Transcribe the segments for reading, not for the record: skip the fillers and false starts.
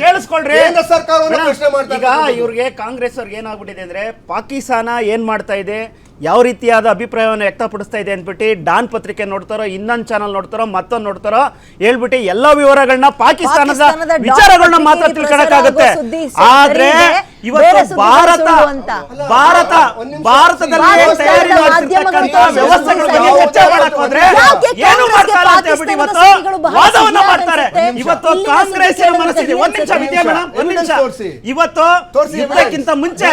ಕೇಳಿಸ್ಕೊಳ್ರಿ. ಈಗ ಇವ್ರಿಗೆ ಕಾಂಗ್ರೆಸ್ ಅವ್ರಿಗೆ ಏನಾಗ್ಬಿಟ್ಟಿದೆ ಅಂದ್ರೆ ಪಾಕಿಸ್ತಾನ ಏನ್ ಮಾಡ್ತಾ ಇದೆ, ಯಾವ ರೀತಿಯಾದ ಅಭಿಪ್ರಾಯವನ್ನು ವ್ಯಕ್ತಪಡಿಸ್ತಾ ಇದೆ ಅಂದ್ಬಿಟ್ಟು ಡಾನ್ ಪತ್ರಿಕೆ ನೋಡ್ತಾರೋ, ಇನ್ನೊಂದು ಚಾನಲ್ ನೋಡ್ತಾರೋ, ಮತ್ತೊಂದು ನೋಡ್ತಾರೋ ಹೇಳ್ಬಿಟ್ಟು ಎಲ್ಲಾ ವಿವರಗಳನ್ನ ಪಾಕಿಸ್ತಾನದ ವಿಚಾರಗಳನ್ನ ಮಾತ್ರ ತಿಳ್ಕೊಳಕ್ಕಾಗುತ್ತೆ. ಆದ್ರೆ ಇವತ್ತು ಭಾರತದಲ್ಲಿ ತಯಾರಿ ಮಾಡ್ತಿರ್ತಕ್ಕಂಥ ವ್ಯವಸ್ಥೆಗಳ ಬಗ್ಗೆ ಚರ್ಚೆ ಮಾಡಕ್ ಹೋದ್ರೆ ಏನು ಮಾಡ್ತಾರೆ ಅಂತ ಹೇಳ್ಬಿಟ್ಟು ಇವತ್ತು ವಾದವನ್ನ ಮಾಡ್ತಾರೆ. ಇವತ್ತು ಕಾಂಗ್ರೆಸ್ಸಿನ ಮನಸ್ಸಿದೆ. ಒಂದ್ ನಿಮಿಷ ವಿದ್ಯಾ ಮೇಡಮ್, ಒಂದ್ ನಿಮಿಷ. ಇವತ್ತು ಇದಕ್ಕಿಂತ ಮುಂಚೆ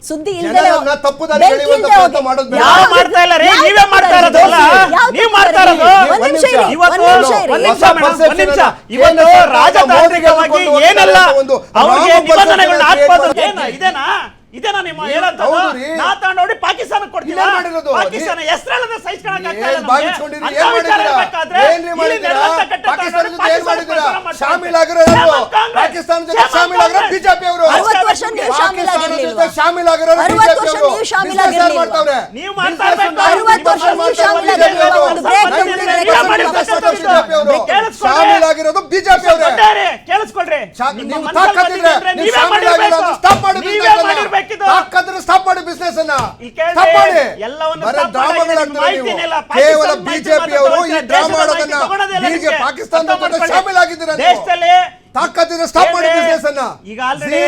ಸುದ್ದಿ ರಾಜತಾಂತ್ರಿಕವಾಗಿ ಏನೆಲ್ಲ ಅವ್ರಿಗೆ ನಿಬಂಧನೆಗಳನ್ನ ಹಾಕ್ಬೋದು. ಇದೇನಾ ಇದೇನಾ ನಿಮ್ಮ ಹೇಳೋದು? ನಾ ತಗೊಂಡೋಡಿ ಪಾಕಿಸ್ತಾನಕ್ಕೆ ಕೊಡ್ತೀವಿ. ಪಾಕಿಸ್ತಾನ ಹೆಸರಲ್ಲದ ಸಹಿಸ್ಕೊಳಕ್ಕಾಗ್ತಾ ಇಲ್ಲ. ಕೇಳಿಸ್ಕೊಳ್ರಿ. ಸ್ಟಾಪ್ ಮಾಡಿ ಬಿಸ್ನೆಸ್ ಅನ್ನ ಸ್ಟಾಪ್ ಮಾಡಿ. ಕೇವಲ ಬಿಜೆಪಿ ಅವರು ಈ ಡ್ರಾಮಾ ಮಾಡೋದನ್ನ ಪಾಕಿಸ್ತಾನದ ಜೊತೆ ಶಾಮೀಲಾಗಿದ್ದೀರಾ. ತಾಕತ್ತಿದ್ರೆ ಸ್ಟಾಪ್ ಮಾಡಿ ಬಿಸ್ನೆಸ್ ಅನ್ನ. ಈಗ ಆಲ್ರೆಡಿ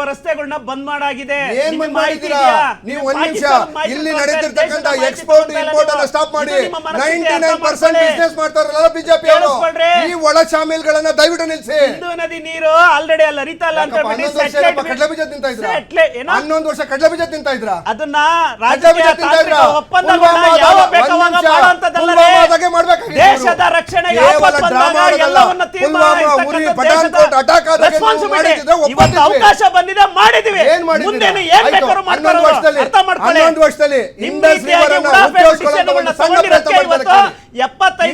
ರಸ್ತೆಗಳನ್ನ ಬಂದ್ ಮಾಡಾಗಿದೆ. ಏನ್ ಬಂದ್ ಮಾಡಿದ್ದೀರಾ ನೀವು? ಒಂದ್ ನಿಮಿಷ, ಇಲ್ಲಿ ನಡೀತಿರ್ತಕ್ಕಂಥ ಎಕ್ಸ್ಪೋರ್ಟ್ ಇಂಪೋರ್ಟ್ ಅನ್ನ ಸ್ಟಾಪ್ ಮಾಡಿ. 99% ಬಿಸ್ನೆಸ್ ಮಾಡ್ತಾರಲ್ಲ ಬಿಜೆಪಿ ಅವರು. ಈ ಒಳ ಶಾಮೀಲ್ಗಳನ್ನ ದಯವಿಟ್ಟು ನಿಲ್ಸಿ. ಸಿಂಧೂ ನದಿ ನೀರು ಆಲ್ರೆಡಿ ಅಲ್ಲಿ ಹರಿತಾ ಇಲ್ಲ ಅಂತ ಕಡಲೆ ಬೀಜ ತಿಂತಾ ಇದ್ರ. 11 ವರ್ಷ ಕಡಲೆ ಬೀಜ ತಿಂತಾ ಇದ್ರ. ಅದನ್ನ ರಾಜಕೀಯ ದೇಶದ ರಕ್ಷಣೆಗೆ ಅವಕಾಶ ಬಂದಿದೆ, ಮಾಡಿದೀವಿ. ಮುಂದೇನು ಏನ್ ಬೇಕಾದ್ರೂ ಮಾಡ್ತಾರೆ. ಅರ್ಥ ಮಾಡ್ಕೊಳ್ಳಿ. 11 ವರ್ಷದಲ್ಲಿ 75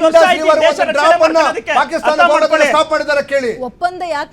ವರ್ಷ ಆಯ್ತು ದೇಶ ರಕ್ಷಣೆ ಮಾಡೋದಕ್ಕೆ. ಪಾಕಿಸ್ತಾನ ಸ್ಟಾಪ್ ಮಾಡಿದ್ದಾರೆ ಕೇಳಿ. ಒಪ್ಪಂದ ಯಾಕೆ